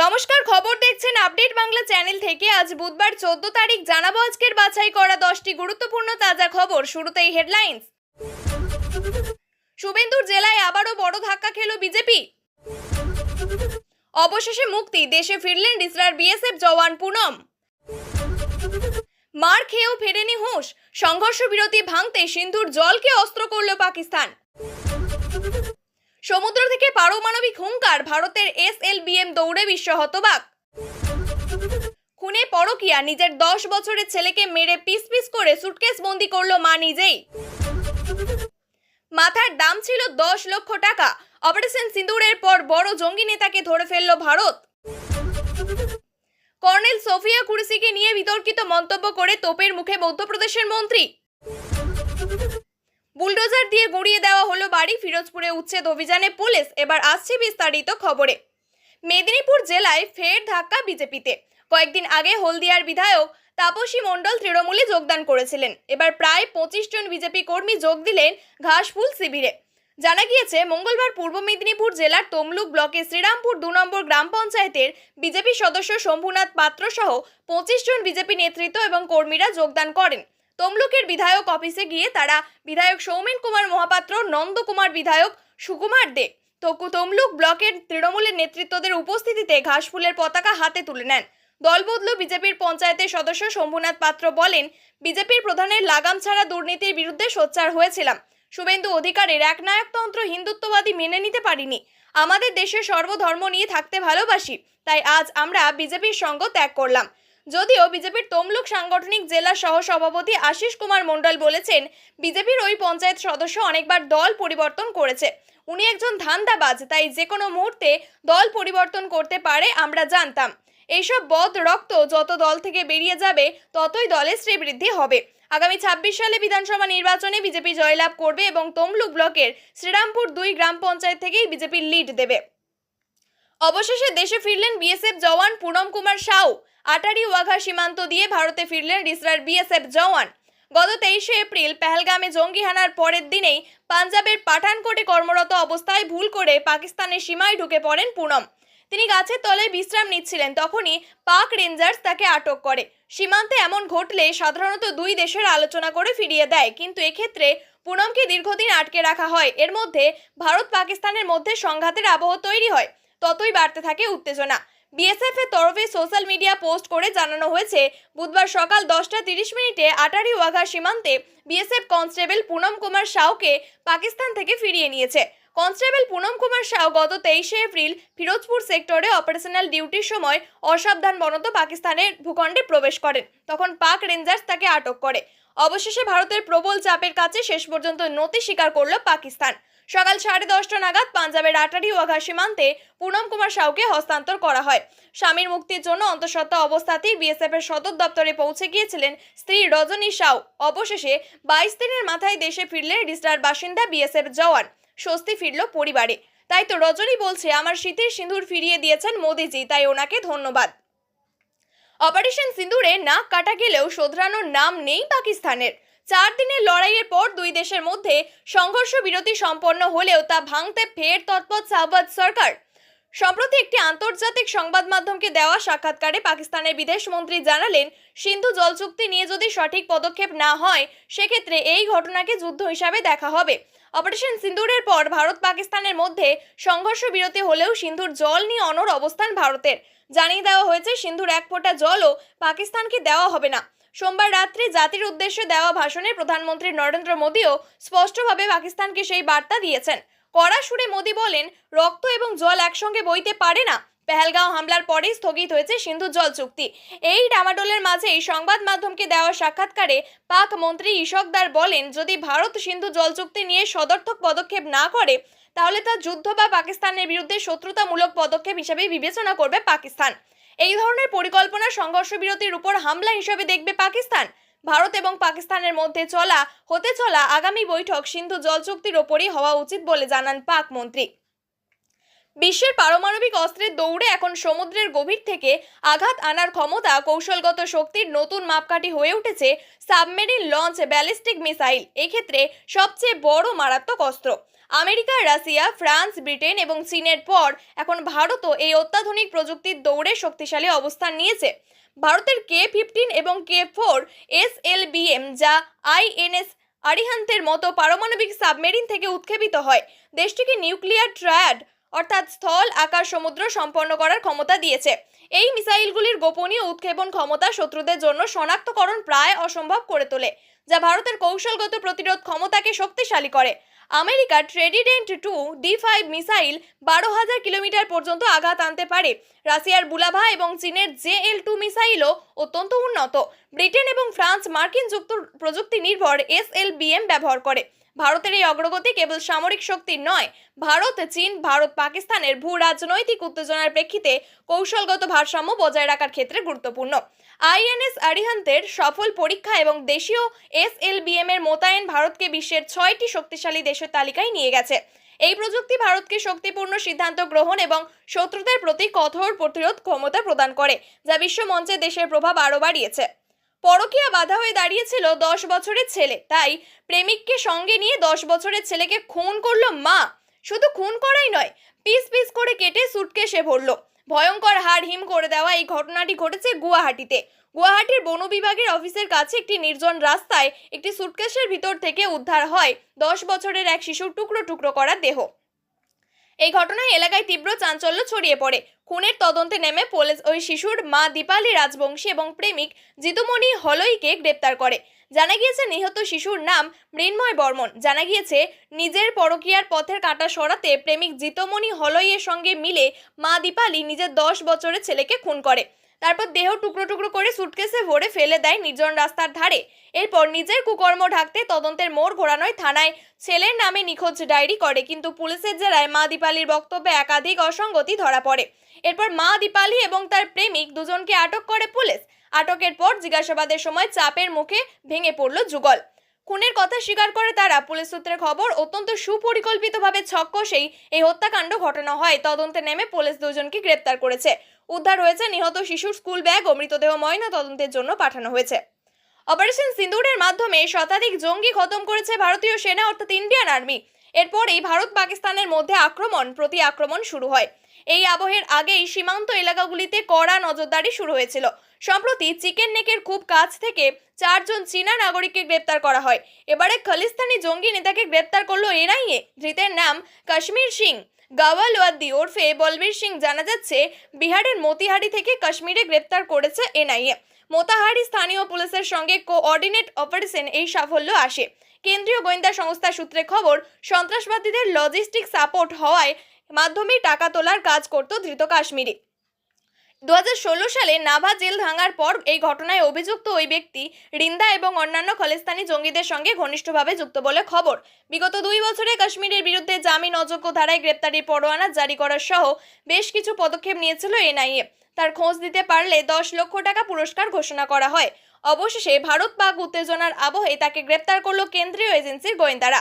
নমস্কার, খবর দেখছেন আপডেট বাংলা চ্যানেল থেকে। আজ বুধবার 14 তারিখ জানাবো আজকের বাছাই করা 10টি গুরুত্বপূর্ণ তাজা খবর। শুরুতেই হেডলাইন্স। শুভেন্দুর জেলায় আবারও বড় ধাক্কা খেল বিজেপি। অবশেষে মুক্তি, দেশে ফিরলেন রিসরার বিএসএফ জওয়ান পুনম। মার খেয়েও ফেরেনি হুঁশ, সংঘর্ষ বিরতি ভাঙতে সিন্ধুর জলকে অস্ত্র করল পাকিস্তান। সমুদ্র থেকে পারমাণবিক হুঙ্কার, ভারতের SLBM দৌড়ে বিশ্ব হতবাক। খুনে পরকিয়া, নিজের 10 বছরের ছেলেকে মেরে পিস পিস করে সুটকেস বন্দি করল মা নিজেই। মাথার দাম ছিল 10 লক্ষ টাকা। অপারেশন সিঁদুরের পর বড় জঙ্গি নেতাকে ধরে ফেলল ভারত। কর্নেল সোফিয়া কুরেশিকে নিয়ে বিতর্কিত মন্তব্য করে তোপের মুখে মধ্যপ্রদেশের মন্ত্রী। বুলডোজার দিয়ে গুঁড়িয়ে দেওয়া হলো বাড়ি, ফিরোজপুরে উচ্ছেদ অভিযানে পুলিশ। এবার আসছে বিস্তারিত খবরে। মেদিনীপুর জেলায় ফের ধাক্কা বিজেপিতে। কয়েকদিন আগে হলদিয়ার বিধায়ক তাপসী মণ্ডল তৃণমূলে যোগদান করেছিলেন। এবার প্রায় 25 জন বিজেপি কর্মী যোগ দিলেন ঘাসফুল শিবিরে। জানা গিয়েছে, মঙ্গলবার পূর্ব মেদিনীপুর জেলার তমলুক ব্লকের শ্রীরামপুর 2 নম্বর গ্রাম পঞ্চায়েতের বিজেপি সদস্য শম্ভুনাথ পাত্র সহ 25 জন বিজেপি নেতৃত্ব এবং কর্মীরা যোগদান করেন। তমলুকের বিধায়ক অফিসে গিয়ে তারা বিধায়ক সৌমেন কুমার মহাপাত্র, নন্দকুমার বিধায়ক সুকুমার দে, তমলুক ব্লকের তৃণমূলের নেতৃত্বদের উপস্থিতিতে ঘাসফুলের পতাকা হাতে তুলে নেন। দলবদলু বিজেপির পঞ্চায়েতের সদস্য শম্ভুনাথ পাত্র বলেন, বিজেপির প্রধানের লাগাম ছাড়া দুর্নীতির বিরুদ্ধে সোচ্চার হয়েছিলাম। শুভেন্দু অধিকারের একনায়কতন্ত্র হিন্দুত্ববাদী মেনে নিতে পারিনি। আমাদের দেশে সর্বধর্ম নিয়ে থাকতে ভালোবাসি, তাই আজ আমরা বিজেপির সঙ্গ ত্যাগ করলাম। যদিও বিজেপির তমলুক সাংগঠনিক জেলা সহ সভাপতি আশিস কুমার মণ্ডল বলেছেন, বিজেপির ওই পঞ্চায়েত সদস্য অনেকবার দল পরিবর্তন করেছে। উনি একজন ধান্দাবাজ, তাই যে কোনো মুহূর্তে দল পরিবর্তন করতে পারে আমরা জানতাম। এইসব বদ রক্ত যত দল থেকে বেরিয়ে যাবে ততই দলের শ্রীবৃদ্ধি হবে। আগামী 26 সালে বিধানসভা নির্বাচনে বিজেপি জয়লাভ করবে এবং তমলুক ব্লকের শ্রীরামপুর 2 গ্রাম পঞ্চায়েত থেকেই বিজেপি লিড দেবে। অবশেষে দেশে ফিরলেন বিএসএফ জওয়ান পুনম কুমার সাউ। আটারি ওয়াঘা সীমান্ত দিয়ে ভারতে ফিরলেন রিসরার বিএসএফ জওয়ান। গত 23শে এপ্রিল পেহেলগামে জঙ্গি হানার পরের দিনেই পাঞ্জাবের পাঠানকোটে কর্মরত অবস্থায় ভুল করে পাকিস্তানের সীমায় ঢুকে পড়েন পুনম। তিনি গাছের তলায় বিশ্রাম নিচ্ছিলেন, তখনই পাক রেঞ্জার্স তাকে আটক করে। সীমান্তে এমন ঘটলে সাধারণত দুই দেশের আলোচনা করে ফিরিয়ে দেয়, কিন্তু এক্ষেত্রে পুনমকে দীর্ঘদিন আটকে রাখা হয়। এর মধ্যে ভারত পাকিস্তানের মধ্যে সংঘাতের আবহ তৈরি হয়, ততই বাড়তে থাকে উত্তেজনা। বিএসএফ এর তরফে সোশ্যাল মিডিয়া পোস্ট করে জানানো হয়েছে, বুধবার সকাল 10:30 আটারি ওয়াঘা সীমান্তে বিএসএফ কনস্টেবল পুনম কুমার সাউকে পাকিস্তান থেকে ফিরিয়ে নিয়েছে। কনস্টেবল পুনম কুমার সাউ গত 23শে এপ্রিল ফিরোজপুর সেক্টরে অপারেশনাল ডিউটির সময় অসাবধানবশত পাকিস্তানের ভূখণ্ডে প্রবেশ করেন। তখন পাক রেঞ্জার্স তাকে আটক করে। অবশেষে ভারতের প্রবল চাপের কাছে শেষ পর্যন্ত নতি স্বীকার করল পাকিস্তান। সকাল 10:30 নাগাদ পাঞ্জাবের আটারি ওয়াঘা সীমান্তে পুনম কুমার সাউকে হস্তান্তর করা হয়। স্বামীর মুক্তির জন্য অন্তঃসত্ত্বা অবস্থাতেই বিএসএফ এর সদর দপ্তরে পৌঁছে গিয়েছিলেন স্ত্রী রজনী সাউ। অবশেষে 22 দিনের মাথায় দেশে ফিরলেন রিসরার বাসিন্দা বিএসএফ জওয়ান। স্বস্তি ফিরল পরিবারে। তাই তো রজনী বলছে, আমার শীতের সিঁদুর ফিরিয়ে দিয়েছেন মোদিজি, তাই ওনাকে ধন্যবাদ। অপারেশন সিঁদুরে নাক কাটা গেলেও শোধরানোর নাম নেই পাকিস্তানের। 4 দিনের লড়াইয়ের পর দুই দেশের মধ্যে সংঘর্ষ বিরতি সম্পন্ন হলেও তা ভাঙতে ফের তৎপর শাহবাজ সরকার। সম্প্রতি একটি আন্তর্জাতিক সংবাদ মাধ্যমকে দেওয়া সাক্ষাৎকারে পাকিস্তানের বিদেশমন্ত্রী জানালেন, সিন্ধু জল চুক্তি নিয়ে যদি সঠিক পদক্ষেপ না হয় সেক্ষেত্রে এই ঘটনাকে যুদ্ধ হিসাবে দেখা হবে। অপারেশন সিঁদুরের পর ভারত পাকিস্তানের মধ্যে সংঘর্ষ বিরতি হলেও সিন্ধুর জল নিয়ে অনড় অবস্থান ভারতের। জানিয়ে দেওয়া হয়েছে, সিন্ধুর এক ফোঁটা জলও পাকিস্তানকে দেওয়া হবে না। সোমবার রাত্রে জাতির উদ্দেশ্যে দেওয়া ভাষণে প্রধানমন্ত্রী নরেন্দ্র মোদীও স্পষ্টভাবে পাকিস্তানকে সেই বার্তা দিয়েছেন। কড়া সুরে মোদী বলেন, রক্ত এবং জল একসঙ্গে বইতে পারে না। পেহেলগাঁও হামলার পরেই স্থগিত হয়েছে সিন্ধু জল চুক্তি। এই ডামাডোলের মাঝেই সংবাদ মাধ্যমকে দেওয়া সাক্ষাৎকারে পাক মন্ত্রী ইশকদার বলেন, যদি ভারত সিন্ধু জল চুক্তি নিয়ে সদর্থক পদক্ষেপ না করে তাহলে তা যুদ্ধ বা পাকিস্তানের বিরুদ্ধে শত্রুতামূলক পদক্ষেপ হিসেবে বিবেচনা করবে পাকিস্তান। এই ধরনের পরিকল্পনা সংঘর্ষ বিরতির উপর হামলা হিসেবে দেখবে পাকিস্তান। ভারত এবং পাকিস্তানের মধ্যে হতে চলা আগামী বৈঠক সিন্ধু জল চুক্তির ওপরই হওয়া উচিত বলে জানান পাক মন্ত্রী। বিশ্বের পারমাণবিক অস্ত্রের দৌড়ে এখন সমুদ্রের গভীর থেকে আঘাত আনার ক্ষমতা কৌশলগত শক্তির নতুন মাপকাঠি হয়ে উঠেছে সাবমেরিন লঞ্চ ব্যালিস্টিক মিসাইল। এক্ষেত্রে সবচেয়ে বড় মারাত্মক অস্ত্র। আমেরিকা, রাশিয়া, ফ্রান্স, ব্রিটেন এবং চীনের পর এখন ভারতও এই অত্যাধুনিক প্রযুক্তির দৌড়ে শক্তিশালী অবস্থান নিয়েছে। ভারতের K-15 এবং K-4 SLBM, যা INS আরিহান্তের মতো পারমাণবিক সাবমেরিন থেকে উৎক্ষেপিত হয়, দেশটিকে নিউক্লিয়ার ট্রায়াড অর্থাৎ স্থল, আকাশ, সমুদ্র সম্পন্ন করার ক্ষমতা দিয়েছে। এই মিসাইলগুলির গোপনীয় উৎক্ষেপণ ক্ষমতা শত্রুদের জন্য শনাক্তকরণ প্রায় অসম্ভব করে তোলে, যা ভারতের কৌশলগত প্রতিরোধ ক্ষমতাকে শক্তিশালী করে। আমেরিকার ট্রেডিডেন্ট 2 D5 মিসাইল 12,000 কিলোমিটার পর্যন্ত আঘাত আনতে পারে। রাশিয়ার বুলাভা এবং চীনের JL-2 মিসাইলও অত্যন্ত উন্নত। ব্রিটেন এবং ফ্রান্স মার্কিন যুক্ত প্রযুক্তি নির্ভর SLBM ব্যবহার করে। ভারতের এই অগ্রগতি কেবল সামরিক শক্তি নয়, ভারত পাকিস্তানের ভূ রাজনৈতিক উত্তেজনার প্রেক্ষিতে কৌশলগত ভারসাম্য বজায় রাখার ক্ষেত্রে গুরুত্বপূর্ণ। INS আরিহান্তের সফল পরীক্ষা এবং দেশীয় SLBM এর মোতায়েন ভারতকে বিশ্বের 6টি শক্তিশালী দেশের তালিকায় নিয়ে গেছে। এই প্রযুক্তি ভারতকে শক্তিপূর্ণ সিদ্ধান্ত গ্রহণ এবং শত্রুদের প্রতি কঠোর প্রতিরোধ ক্ষমতা প্রদান করে, যা বিশ্ব মঞ্চে দেশের প্রভাব আরও বাড়িয়েছে। পরকীয়া বাধা হয়ে দাঁড়িয়েছিল 10 বছরের ছেলে, তাই প্রেমিককে সঙ্গে নিয়ে 10 বছরের ছেলেকে খুন করলো মা। শুধু খুন করাই নয়, পিস পিস করে কেটে সুটকেসে ভরলো। ভয়ঙ্কর হাড় হিম করে দেওয়া এই ঘটনাটি ঘটেছে গুয়াহাটিতে। গুয়াহাটির বন বিভাগের অফিসের কাছে একটি নির্জন রাস্তায় একটি সুটকেসের ভিতর থেকে উদ্ধার হয় 10 বছরের এক শিশুর টুকরো টুকরো করা দেহ। এই ঘটনায় এলাকায় তীব্র চাঞ্চল্য ছড়িয়ে পড়ে। খুনের তদন্তে নেমে পুলিশ ওই শিশুর মা দীপালি রাজবংশী এবং প্রেমিক জিতুমণি হলইকে গ্রেপ্তার করে। জানা গিয়েছে নিহত শিশুর নাম মৃন্ময় বর্মন। জানা গিয়েছে নিজের পরকীয়ার পথের কাঁটা সরাতে প্রেমিক জিতুমণি হলইয়ের সঙ্গে মিলে মা দীপালি নিজের 10 বছরের ছেলেকে খুন করে। তারপর দেহ টুকরো টুকরো করে সুটকেসে ভরে ফেলে দেয় নির্জন রাস্তার ধারে। এরপর নিজের কুকর্ম ঢাকতে তদন্তের মোড় ঘোরানোয় থানায় ছেলের নামে নিখোঁজ ডায়েরি করে, কিন্তু পুলিশের জেরায় মা দীপালির বক্তব্যে একাধিক অসঙ্গতি ধরা পড়ে। এরপর মা দীপালি এবং তার প্রেমিক দুজনকে আটক করে পুলিশ। আটকের পর জিজ্ঞাসাবাদের সময় চাপের মুখে ভেঙে পড়ল যুগল। খুনের কথা স্বীকার করে তারা। পুলিশ সূত্রের খবর, অত্যন্ত সুপরিকল্পিতভাবে ছক কষেই এই হত্যাকাণ্ড ঘটানো হয়। তদন্তে নেমে পুলিশ দুজনকে গ্রেপ্তার করেছে। উদ্ধার হয়েছে নিহত শিশুর স্কুল ব্যাগ ও মৃতদেহ ময়না তদন্তের জন্য পাঠানো হয়েছে। অপারেশন সিন্দুরের মাধ্যমে শতাধিক জঙ্গি খতম করেছে ভারতীয় সেনা অর্থাৎ ইন্ডিয়ান আর্মি। এরপরেই ভারত পাকিস্তানের মধ্যে প্রতি আক্রমণ শুরু হয়। এই আবহের আগেই সীমান্ত এলাকাগুলিতে কড়া নজরদারি শুরু হয়েছিল। সম্প্রতি চিকেন নেকের খুব কাছ থেকে 4 জন চীনা নাগরিককে গ্রেপ্তার করা হয়। এবারে খালিস্তানি জঙ্গি নেতাকে গ্রেপ্তার করলো NIA। ধৃতের নাম কাশ্মীর সিং গাওয়ালওয়াদি ওরফে বলবীর সিং। জানা যাচ্ছে বিহারের মতিহারি থেকে কাশ্মীরে গ্রেপ্তার করেছে NIA। মোতাহারি স্থানীয় পুলিশের সঙ্গে কোঅর্ডিনেট অপারেশন এই সাফল্য আসে। কেন্দ্রীয় গোয়েন্দা সংস্থা সূত্রে খবর, সন্ত্রাসবাদীদের লজিস্টিক সাপোর্ট হওয়ায় মাধ্যমে টাকা তোলার কাজ করত ধৃত কাশ্মীরি। 2016 সালে নাভা জেল ভাঙার পর এই ঘটনায় অভিযুক্ত ওই ব্যক্তি রিন্দা এবং অন্যান্য খালিস্তানি জঙ্গিদের সঙ্গে ঘনিষ্ঠভাবে যুক্ত বলে খবর। বিগত 2 বছরে কাশ্মীরের বিরুদ্ধে জামিন অযোগ্য ধারায় গ্রেপ্তারি পরোয়ানা জারি করা সহ বেশ কিছু পদক্ষেপ নিয়েছিল NIA। তার খোঁজ দিতে পারলে 10 লক্ষ টাকা পুরস্কার ঘোষণা করা হয়। অবশেষে ভারত পাক উত্তেজনার আবহে তাকে গ্রেপ্তার করল কেন্দ্রীয় এজেন্সির গোয়েন্দারা।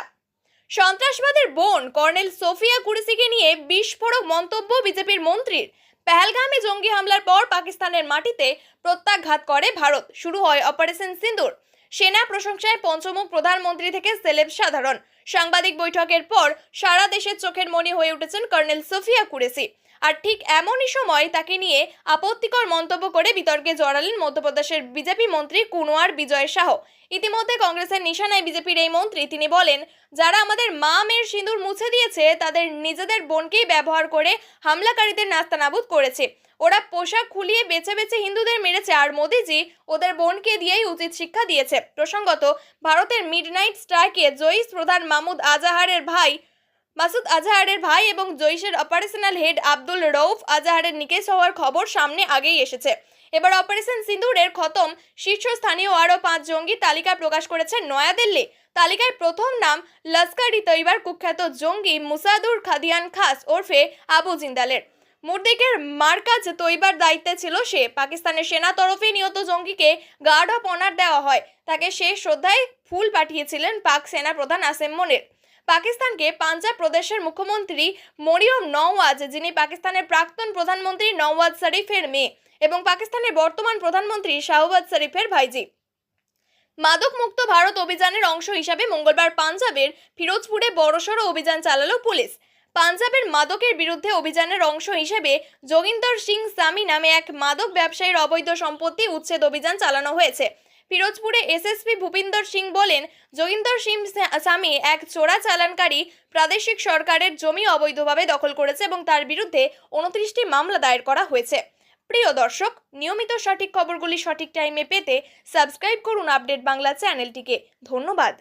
সন্ত্রাসবাদের বোন কর্নেল সোফিয়া কুরেশিকে নিয়ে বিস্ফোরক মন্তব্য বিজেপির মন্ত্রীর। পেহেলগামে জঙ্গি হামলার পর পাকিস্তানের মাটিতে প্রত্যাঘাত করে ভারত। শুরু হয় অপারেশন সিন্দুর। সেনা প্রশংসায় পঞ্চমুখ প্রধানমন্ত্রী থেকে সেলেব সাধারণ। সাংবাদিক বৈঠকের পর সারা দেশের চোখের মণি হয়ে উঠেছেন কর্নেল সোফিয়া কুরেশি। আর ঠিক এমনই সময় তাকে নিয়ে আপত্তিকর মন্তব্য করে বিতর্কে জড়ালেন মধ্যপ্রদেশের বিজেপি মন্ত্রী কুনওয়ার বিজয় শাহ। ইতিমধ্যে কংগ্রেসের নিশানায় বিজেপির এই মন্ত্রী। তিনি বলেন, যারা আমাদের মা মেয়ের সিঁদুর মুছে দিয়েছে তাদের নিজেদের বোনকেই ব্যবহার করে হামলাকারীদের নাস্তানাবুদ করেছে। ওরা পোশাক খুলিয়ে বেছে বেছে হিন্দুদের মেরেছে, আর মোদিজি ওদের বোনকে দিয়েই উচিত শিক্ষা দিয়েছে। প্রসঙ্গত, ভারতের মিডনাইট স্ট্রাইকে জইশ প্রধান মাসুদ আজহারের ভাই এবং জৈশের অপারেশনাল হেড আব্দুল রউফ আজহারের নিকেশ হওয়ার খবর সামনে আগেই এসেছে। এবার অপারেশন সিন্দুরের খতম শীর্ষস্থানীয় আরও 5 জঙ্গি তালিকা প্রকাশ করেছে নয়াদিল্লি। তালিকায় প্রথম নাম লস্কর-ই-তৈবার কুখ্যাত জঙ্গি মুসাদুর খাদিয়ান খাস ওরফে আবু জিন্দালের। মুরদিকের মার্কাজ তৈবার দায়িত্বে ছিল সে। পাকিস্তানের সেনা তরফে নিহত জঙ্গিকে গার্ড অফ অনার দেওয়া হয়। তাকে শেষ শ্রদ্ধায় ফুল পাঠিয়েছিলেন পাক সেনা প্রধান আসিম মনির। পাকিস্তানকে পাঞ্জাব প্রদেশের মুখ্যমন্ত্রী মরিয়ম নওয়াজ, যিনি পাকিস্তানের প্রাক্তন প্রধানমন্ত্রী নওয়াজ শরীফের মেয়ে এবং পাকিস্তানের বর্তমান প্রধানমন্ত্রী শাহবাজ শরীফের ভাইজি। মাদক মুক্ত ভারত অভিযানের অংশ হিসাবে মঙ্গলবার পাঞ্জাবের ফিরোজপুরে বড়সড় অভিযান চালালো পুলিশ। পাঞ্জাবের মাদকের বিরুদ্ধে অভিযানের অংশ হিসেবে যোগিন্দর সিং সামি নামে এক মাদক ব্যবসায়ীর অবৈধ সম্পত্তি উচ্ছেদ অভিযান চালানো হয়েছে। ফিরোজপুরে এসএসপি ভূপিন্দর সিং বলেন, যোগিন্দর সিং সামি এক চোরা চালানকারী প্রাদেশিক সরকারের জমি অবৈধভাবে দখল করেছে এবং তার বিরুদ্ধে 29টি মামলা দায়ের করা হয়েছে। প্রিয় দর্শক, নিয়মিত সঠিক খবরগুলি সঠিক টাইমে পেতে সাবস্ক্রাইব করুন আপডেট বাংলা চ্যানেলটিকে। ধন্যবাদ।